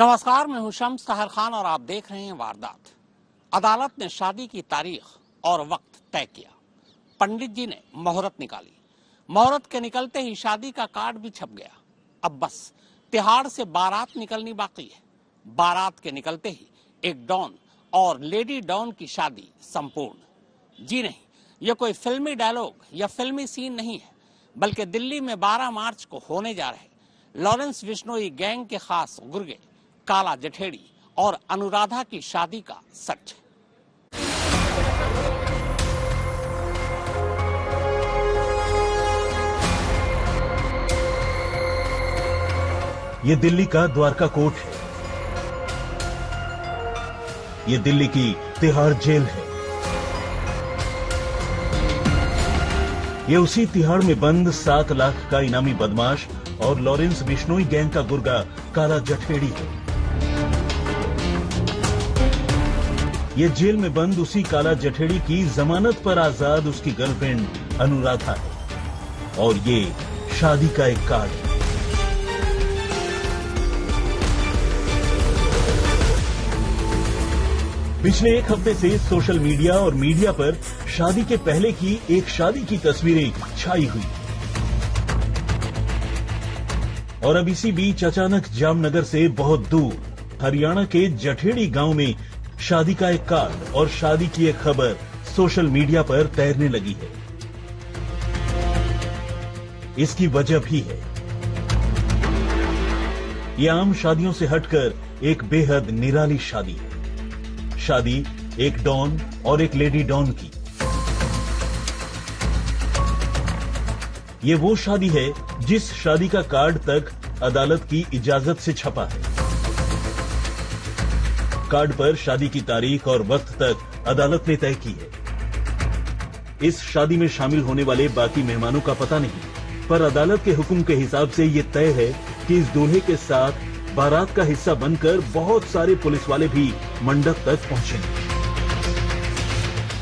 नमस्कार, मैं हूं शम्स ताहिर खान और आप देख रहे हैं वारदात। अदालत ने शादी की तारीख और वक्त तय किया। पंडित जी ने मुहूर्त निकाली। मुहूर्त के निकलते ही शादी का कार्ड भी छप गया। अब बस तिहाड़ से बारात निकलनी बाकी है। बारात के निकलते ही एक डॉन और लेडी डॉन की शादी संपूर्ण। जी नहीं, यह कोई फिल्मी डायलॉग या फिल्मी सीन नहीं है, बल्कि दिल्ली में 12 मार्च को होने जा रहे लॉरेंस बिश्नोई गैंग के खास गुर्गे काला जठेड़ी और अनुराधा की शादी का सच है। ये दिल्ली का द्वारका कोर्ट है। ये दिल्ली की तिहाड़ जेल है। ये उसी तिहाड़ में बंद 7 लाख का इनामी बदमाश और लॉरेंस बिश्नोई गैंग का गुर्गा काला जठेड़ी है। ये जेल में बंद उसी काला जठेड़ी की जमानत पर आजाद उसकी गर्लफ्रेंड अनुराधा है। और ये शादी का एक कार्ड है। पिछले एक हफ्ते से सोशल मीडिया और मीडिया पर शादी के पहले की एक शादी की तस्वीरें छाई हुई और अब इसी बीच अचानक जामनगर से बहुत दूर हरियाणा के जठेड़ी गांव में शादी का एक कार्ड और शादी की एक खबर सोशल मीडिया पर तैरने लगी है। इसकी वजह भी है। यह आम शादियों से हटकर एक बेहद निराली शादी है। शादी एक डॉन और एक लेडी डॉन की। ये वो शादी है जिस शादी का कार्ड तक अदालत की इजाजत से छपा है। कार्ड पर शादी की तारीख और वक्त तक अदालत ने तय की है। इस शादी में शामिल होने वाले बाकी मेहमानों का पता नहीं, पर अदालत के हुक्म के हिसाब से ये तय है कि इस दूल्हे के साथ बारात का हिस्सा बनकर बहुत सारे पुलिस वाले भी मंडप तक पहुंचेंगे।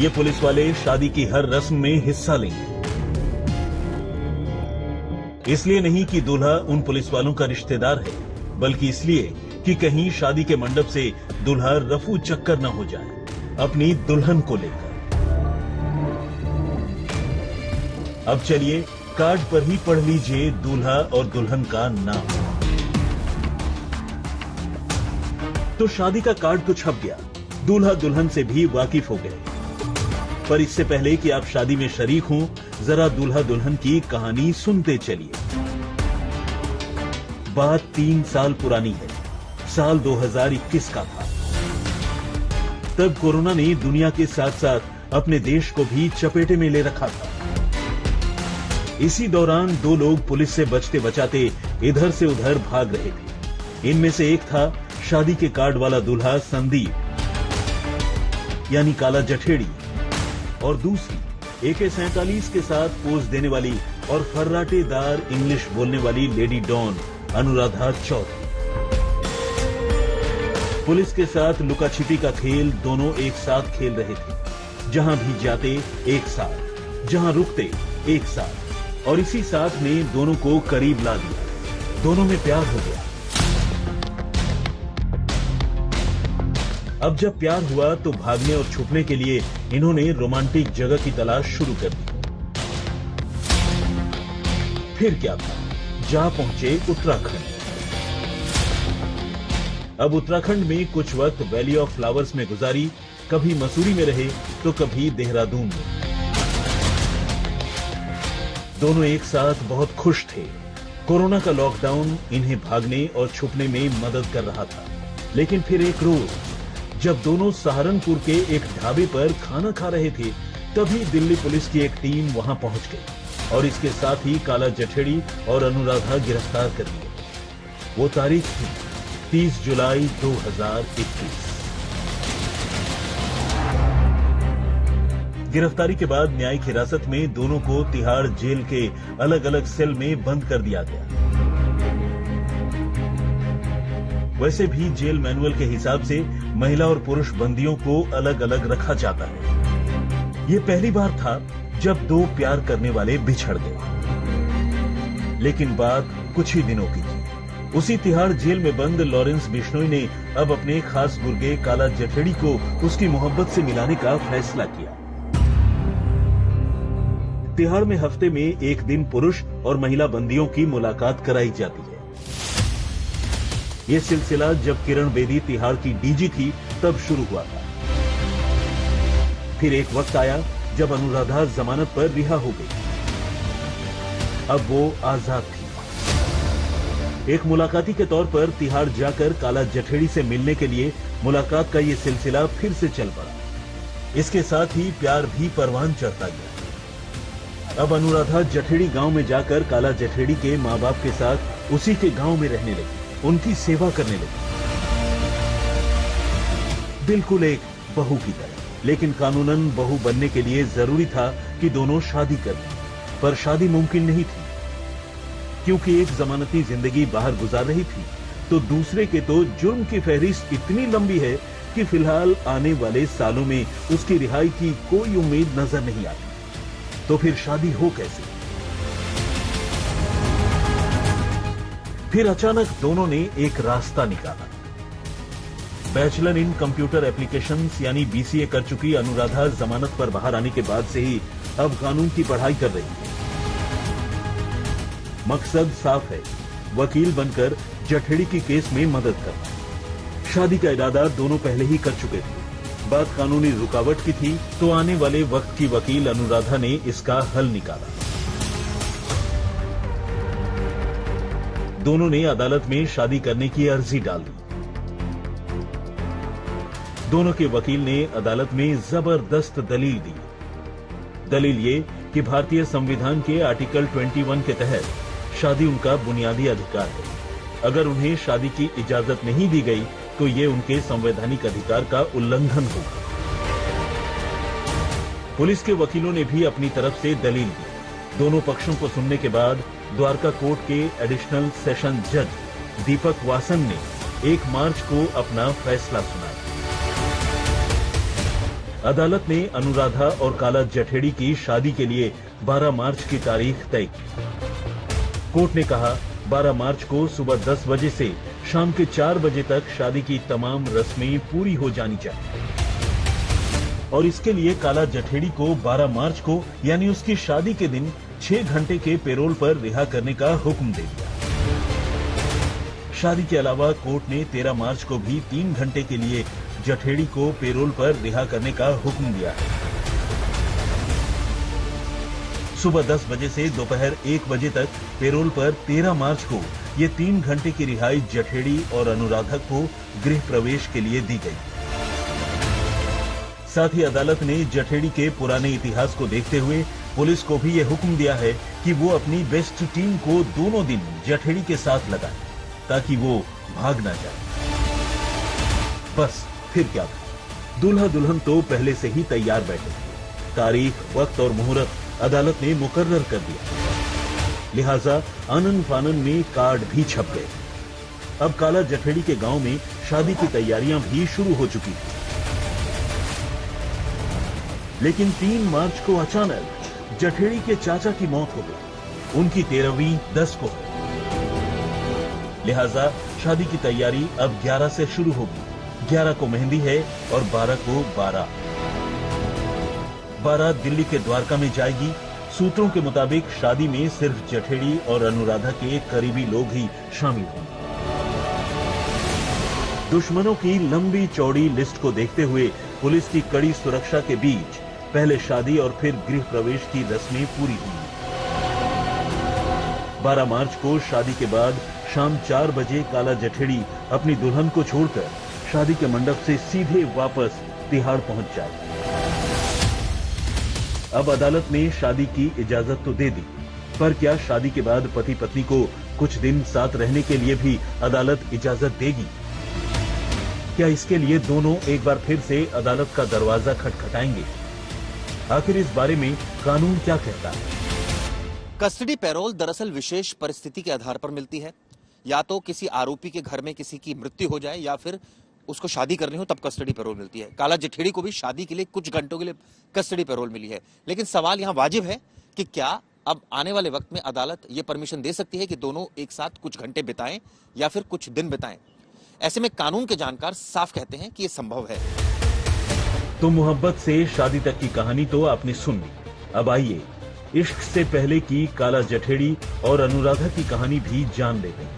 ये पुलिस वाले शादी की हर रस्म में हिस्सा लेंगे। इसलिए नहीं कि दूल्हा उन पुलिस वालों का रिश्तेदार है, बल्कि इसलिए कि कहीं शादी के मंडप से दूल्हा रफू चक्कर न हो जाए अपनी दुल्हन को लेकर। अब चलिए कार्ड पर ही पढ़ लीजिए दूल्हा और दुल्हन का नाम। तो शादी का कार्ड तो छप गया, दूल्हा दुल्हन से भी वाकिफ हो गए। पर इससे पहले कि आप शादी में शरीक हों, जरा दूल्हा दुल्हन की कहानी सुनते चलिए। बात 3 साल पुरानी है। साल 2021 का था। तब कोरोना ने दुनिया के साथ साथ अपने देश को भी चपेटे में ले रखा था। इसी दौरान 2 लोग पुलिस से बचते बचाते इधर से उधर भाग रहे थे। इनमें से एक था शादी के कार्ड वाला दूल्हा संदीप यानी काला जठेड़ी, और दूसरी AK-47 के साथ पोज देने वाली और फर्राटेदार इंग्लिश बोलने वाली lady don Anuradha Chaudhary. Police के साथ लुका छिपी का खेल दोनों एक साथ खेल रहे थे। जहां भी जाते एक साथ, जहां रुकते एक साथ, और इसी साथ ने दोनों को करीब ला दिया। दोनों में प्यार हो गया। अब जब प्यार हुआ तो भागने और छुपने के लिए इन्होंने रोमांटिक जगह की तलाश शुरू कर दी। फिर क्या था, जा पहुंचे उत्तराखंड। अब उत्तराखंड में कुछ वक्त वैली ऑफ फ्लावर्स में गुजारी, कभी मसूरी में रहे तो कभी देहरादून में। दोनों एक साथ बहुत खुश थे। कोरोना का लॉकडाउन इन्हें भागने और छुपने में मदद कर रहा था। लेकिन फिर एक रोज जब दोनों सहारनपुर के एक ढाबे पर खाना खा रहे थे, तभी दिल्ली पुलिस की एक टीम वहां पहुंच गई और इसके साथ ही काला जठेड़ी और अनुराधा गिरफ्तार कर लिए। वो तारीख थी 30 जुलाई 2021। गिरफ्तारी के बाद न्यायिक हिरासत में दोनों को तिहाड़ जेल के अलग अलग सेल में बंद कर दिया गया। वैसे भी जेल मैनुअल के हिसाब से महिला और पुरुष बंदियों को अलग अलग रखा जाता है। ये पहली बार था जब 2 प्यार करने वाले बिछड़ गए। लेकिन बात कुछ ही दिनों की थी। उसी तिहाड़ जेल में बंद लॉरेंस बिश्नोई ने अब अपने खास गुर्गे काला जठेड़ी को उसकी मोहब्बत से मिलाने का फैसला किया। तिहाड़ में हफ्ते में एक दिन पुरुष और महिला बंदियों की मुलाकात कराई जाती है। यह सिलसिला जब किरण बेदी तिहाड़ की डीजी थी तब शुरू हुआ था। फिर एक वक्त आया जब अनुराधा जमानत पर रिहा हो गई। अब वो आजाद थी। एक मुलाकाती के तौर पर तिहाड़ जाकर काला जठेड़ी से मिलने के लिए मुलाकात का ये सिलसिला फिर से चल पड़ा। इसके साथ ही प्यार भी परवान चढ़ता गया। अब अनुराधा जठेड़ी गांव में जाकर काला जठेड़ी के माँ बाप के साथ उसी के गांव में रहने लगी, उनकी सेवा करने लगी, बिल्कुल एक बहू की तरह। लेकिन कानूनन बहू बनने के लिए जरूरी था कि दोनों शादी कर लें, पर शादी मुमकिन नहीं थी क्योंकि एक जमानती जिंदगी बाहर गुजार रही थी, तो दूसरे के तो जुर्म की फहरिस्त इतनी लंबी है कि फिलहाल आने वाले सालों में उसकी रिहाई की कोई उम्मीद नजर नहीं आती। तो फिर शादी हो कैसे? फिर अचानक दोनों ने एक रास्ता निकाला। बैचलर इन कंप्यूटर एप्लीकेशंस यानी बीसीए कर चुकी अनुराधा जमानत पर बाहर आने के बाद से ही अब कानून की पढ़ाई कर रही है। मकसद साफ है, वकील बनकर जठेड़ी की केस में मदद करना। शादी का इरादा दोनों पहले ही कर चुके थे। बात कानूनी रुकावट की थी तो आने वाले वक्त की वकील अनुराधा ने इसका हल निकाला। दोनों ने अदालत में शादी करने की अर्जी डाल दी। दोनों के वकील ने अदालत में जबरदस्त दलील दी। दलील ये कि भारतीय संविधान के आर्टिकल 21 के तहत शादी उनका बुनियादी अधिकार है। अगर उन्हें शादी की इजाजत नहीं दी गई तो ये उनके संवैधानिक अधिकार का उल्लंघन होगा। पुलिस के वकीलों ने भी अपनी तरफ से दलील दी। दोनों पक्षों को सुनने के बाद द्वारका कोर्ट के एडिशनल सेशन जज दीपक वासन ने 1 मार्च को अपना फैसला सुनाया। अदालत ने अनुराधा और काला जठेड़ी की शादी के लिए 12 मार्च की तारीख तय की। कोर्ट ने कहा 12 मार्च को सुबह 10 बजे से शाम के 4 बजे तक शादी की तमाम रस्में पूरी हो जानी चाहिए और इसके लिए काला जठेड़ी को 12 मार्च को यानी उसकी शादी के दिन 6 घंटे के पेरोल पर रिहा करने का हुक्म दे दिया। शादी के अलावा कोर्ट ने 13 मार्च को भी 3 घंटे के लिए जठेड़ी को पेरोल पर रिहा करने का हुक्म दिया है। सुबह 10 बजे से दोपहर 1 बजे तक पेरोल पर 13 मार्च को ये 3 घंटे की रिहाई जठेड़ी और अनुराधा को गृह प्रवेश के लिए दी गई। साथ ही अदालत ने जठेड़ी के पुराने इतिहास को देखते हुए पुलिस को भी यह हुक्म दिया है कि वो अपनी बेस्ट टीम को दोनों दिन जठेड़ी के साथ लगाए ताकि वो भाग ना जाए। बस फिर क्या था, दूल्हा दुल्हन तो पहले से ही तैयार बैठे थे। तारीख, वक्त और मुहूर्त अदालत ने मुकर्रर कर दिया। लिहाजा आनन फानन में कार्ड भी छप गए। अब काला जठेड़ी के गांव में शादी की तैयारियां भी शुरू हो चुकी थी। लेकिन 3 मार्च को अचानक जठेड़ी के चाचा की मौत हो गई। उनकी 13वीं 10 को। लिहाजा शादी की तैयारी अब 11 से शुरू होगी। 11 को मेहंदी है और 12 को 12 दिल्ली के द्वारका में जाएगी। सूत्रों के मुताबिक शादी में सिर्फ जठेड़ी और अनुराधा के करीबी लोग ही शामिल होंगे। दुश्मनों की लंबी चौड़ी लिस्ट को देखते हुए पुलिस की कड़ी सुरक्षा के बीच पहले शादी और फिर गृह प्रवेश की रस्में पूरी हुई। 12 मार्च को शादी के बाद शाम 4 बजे काला जठेड़ी अपनी दुल्हन को छोड़कर शादी के मंडप से सीधे वापस तिहाड़ पहुंच जाए। अब अदालत ने शादी की इजाजत तो दे दी, पर क्या शादी के बाद पति पत्नी को कुछ दिन साथ रहने के लिए भी अदालत इजाजत देगी? क्या इसके लिए दोनों एक बार फिर से अदालत का दरवाजा खटखटाएंगे? आखिर इस बारे में कानून क्या कहता है? कस्टडी पैरोल दरअसल विशेष परिस्थिति के आधार पर मिलती है। या तो किसी आरोपी के घर में किसी की मृत्यु हो जाए या फिर उसको शादी करनी हो तब कस्टडी पैरोल मिलती है। काला जठेड़ी को भी शादी के लिए कुछ घंटों के लिए कस्टडी पैरोल मिली है। लेकिन सवाल यहाँ वाजिब है कि क्या अब आने वाले वक्त में अदालत ये परमिशन दे सकती है कि दोनों एक साथ कुछ घंटे बिताएं या फिर कुछ दिन बिताएं। ऐसे में कानून के जानकार साफ कहते हैं कि ये संभव है। तो मोहब्बत से शादी तक की कहानी तो आपने सुन ली। अब आइए इश्क से पहले की काला जठेड़ी और अनुराधा की कहानी भी जान लेते हैं।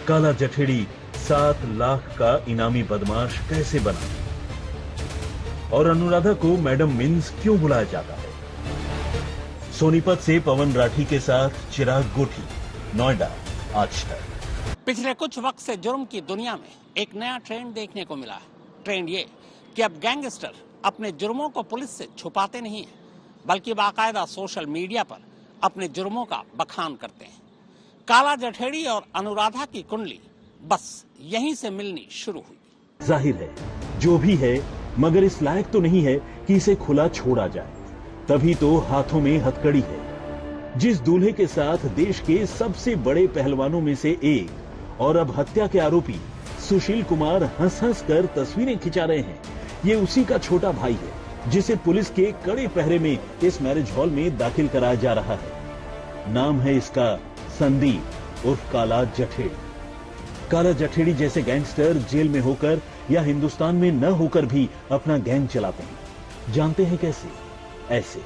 काला जठेड़ी 7 लाख का इनामी बदमाश कैसे बना और अनुराधा को मैडम मिन्स क्यों बुलाया जाता है। सोनीपत से पवन राठी के साथ चिराग गोठी, नोएडा, आज तक। पिछले कुछ वक्त से जुर्म की दुनिया में एक नया ट्रेंड देखने को मिला है। ट्रेंड ये कि अब गैंगस्टर अपने जुर्मों को पुलिस से छुपाते नहीं हैं, बल्कि बाकायदा सोशल मीडिया पर अपने जुर्मों का बखान करते हैं। काला जठेड़ी और अनुराधा की कुंडली बस यहीं से मिलनी शुरू हुई। जाहिर है जो भी है, मगर इस लायक तो नहीं है कि इसे खुला छोड़ा जाए। तभी तो हाथों में हथकड़ी है। जिस दूल्हे के साथ देश के सबसे बड़े पहलवानों में से एक और अब हत्या के आरोपी सुशील कुमार हंस हंस कर तस्वीरें खिंचा रहे हैं, ये उसी का छोटा भाई है जिसे पुलिस के कड़े पहरे में इस मैरिज हॉल में दाखिल कराया जा रहा है। नाम है इसका संदीप उर्फ काला जठेड़ी। काला जठेड़ी जैसे गैंगस्टर जेल में होकर या हिंदुस्तान में न होकर भी अपना गैंग चलाते हैं। जानते हैं कैसे? ऐसे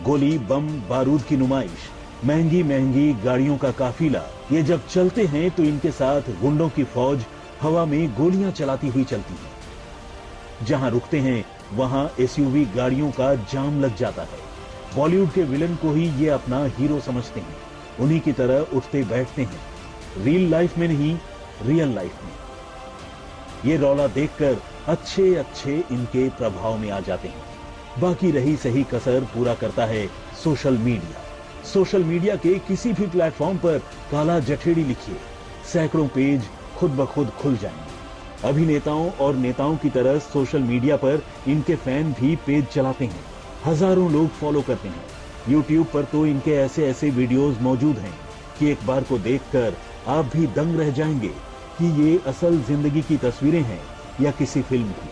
गोली, बम, बारूद की नुमाइश, महंगी महंगी गाड़ियों का काफिला, ये जब चलते हैं तो इनके साथ गुंडों की फौज हवा में गोलियां चलाती हुई चलती है। जहां रुकते हैं वहां एसयूवी गाड़ियों का जाम लग जाता है। बॉलीवुड के विलन को ही ये अपना हीरो समझते हैं, उन्हीं की तरह उठते बैठते हैं। रियल लाइफ में नहीं, रियल लाइफ में। ये रौला देखकर अच्छे अच्छे इनके प्रभाव में आ जाते हैं। बाकी रही सही कसर पूरा करता है सोशल मीडिया। सोशल मीडिया के किसी भी प्लेटफॉर्म पर काला जठेड़ी लिखिए, सैकड़ों पेज खुद ब खुद खुल जाएंगे। अभिनेताओं और नेताओं की तरह सोशल मीडिया पर इनके फैन भी पेज चलाते हैं। हजारों लोग फॉलो करते हैं। यूट्यूब पर तो इनके ऐसे ऐसे वीडियोस मौजूद हैं कि एक बार को देखकर आप भी दंग रह जाएंगे कि ये असल जिंदगी की तस्वीरें हैं या किसी फिल्म की।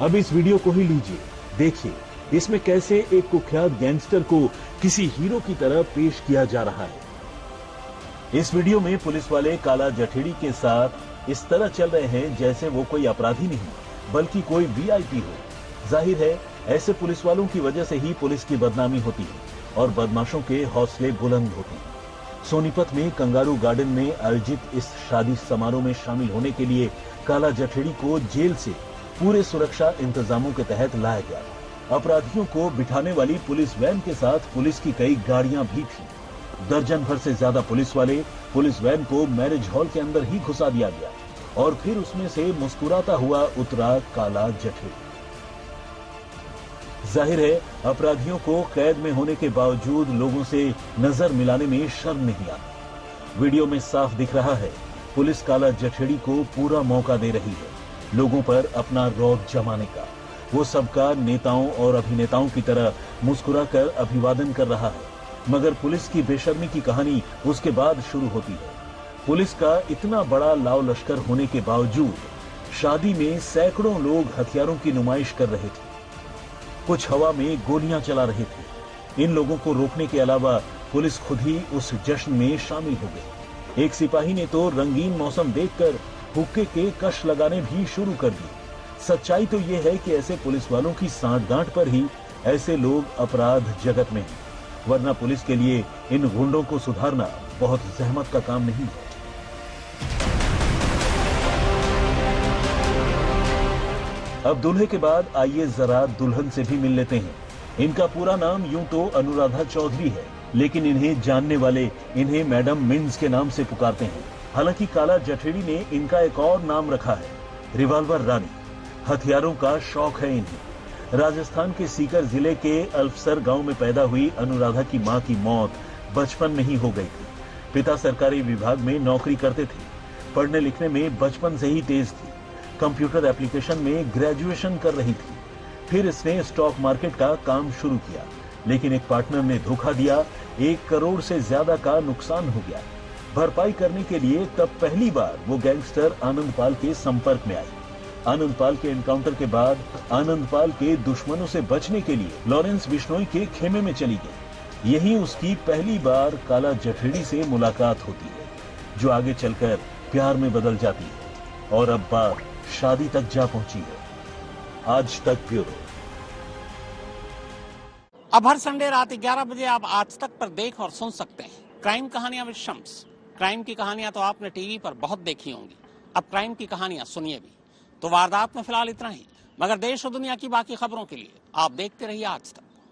अब इस वीडियो को ही लीजिए, देखिए इसमें कैसे एक कुख्यात गैंगस्टर को किसी हीरो की तरह पेश किया जा रहा है। इस वीडियो में पुलिस वाले काला जठेड़ी के साथ इस तरह चल रहे हैं जैसे वो कोई अपराधी नहीं बल्कि कोई वीआईपी हो। जाहिर है ऐसे पुलिस वालों की वजह से ही पुलिस की बदनामी होती है और बदमाशों के हौसले बुलंद होते हैं। सोनीपत में कंगारू गार्डन में आयोजित इस शादी समारोह में शामिल होने के लिए काला जठेड़ी को जेल से पूरे सुरक्षा इंतजामों के तहत लाया गया। अपराधियों को बिठाने वाली पुलिस वैन के साथ पुलिस की कई गाड़ियां भी थी। दर्जन भर से ज्यादा पुलिस वाले पुलिस वैन को मैरिज हॉल के अंदर ही घुसा दिया गया और फिर उसमें से मुस्कुराता हुआ उतरा काला जठेड़ी। जाहिर है अपराधियों को कैद में होने के बावजूद लोगों से नजर मिलाने में शर्म नहीं आती। वीडियो में साफ दिख रहा है पुलिस काला जठेड़ी को पूरा मौका दे रही है लोगों पर अपना रौब जमाने का। वो सबका नेताओं और अभिनेताओं की तरह मुस्कुराकर अभिवादन कर रहा है, मगर पुलिस की बेशर्मी की कहानी उसके बाद शुरू होती है। पुलिस का इतना बड़ा लाव लश्कर होने के बावजूद शादी में सैकड़ों लोग हथियारों की नुमाइश कर रहे थे, कुछ हवा में गोलियां चला रहे थे। इन लोगों को रोकने के अलावा पुलिस खुद ही उस जश्न में शामिल हो गई। एक सिपाही ने तो रंगीन मौसम देखकर हुक्के के कश लगाने भी शुरू कर दिए। सच्चाई तो ये है कि ऐसे पुलिस वालों की सांठ-गांठ पर ही ऐसे लोग अपराध जगत में हैं, वरना पुलिस के लिए इन गुंडों को सुधारना बहुत जहमत का काम नहीं है। अब दूल्हे के बाद आइए जरा दुल्हन से भी मिल लेते हैं। इनका पूरा नाम यूं तो अनुराधा चौधरी है, लेकिन इन्हें जानने वाले इन्हें मैडम मिन्स के नाम से पुकारते हैं। हालांकि काला जठेड़ी ने इनका एक और नाम रखा है, रिवाल्वर रानी। हथियारों का शौक है इन्हें। राजस्थान के सीकर जिले के अल्फसर गांव में पैदा हुई अनुराधा की मां की मौत बचपन में ही हो गई थी। पिता सरकारी विभाग में नौकरी करते थे। पढ़ने लिखने में बचपन से ही तेज थी। कंप्यूटर एप्लीकेशन में ग्रेजुएशन कर रही थी। फिर इसने स्टॉक मार्केट का काम शुरू किया, लेकिन एक पार्टनर ने धोखा दिया। 1 करोड़ से ज्यादा का नुकसान हो गया। भरपाई करने के लिए तब पहली बार वो गैंगस्टर आनंद पाल के संपर्क में आई। आनंदपाल के एनकाउंटर के बाद आनंदपाल के दुश्मनों से बचने के लिए लॉरेंस बिश्नोई के खेमे में चली गई। यहीं उसकी पहली बार काला जठेड़ी से मुलाकात होती है, जो आगे चलकर प्यार में बदल जाती है और अब बात शादी तक जा पहुंची है। आज तक ब्यूरो। अब हर संडे रात 11 बजे आप आज तक पर देख और सुन सकते हैं क्राइम कहानियां विद शम्स। क्राइम की कहानियां तो आपने टीवी पर बहुत देखी होंगी, अब क्राइम की कहानियां सुनिए भी। तो वारदात में फिलहाल इतना ही, मगर देश और दुनिया की बाकी खबरों के लिए आप देखते रहिए आज तक।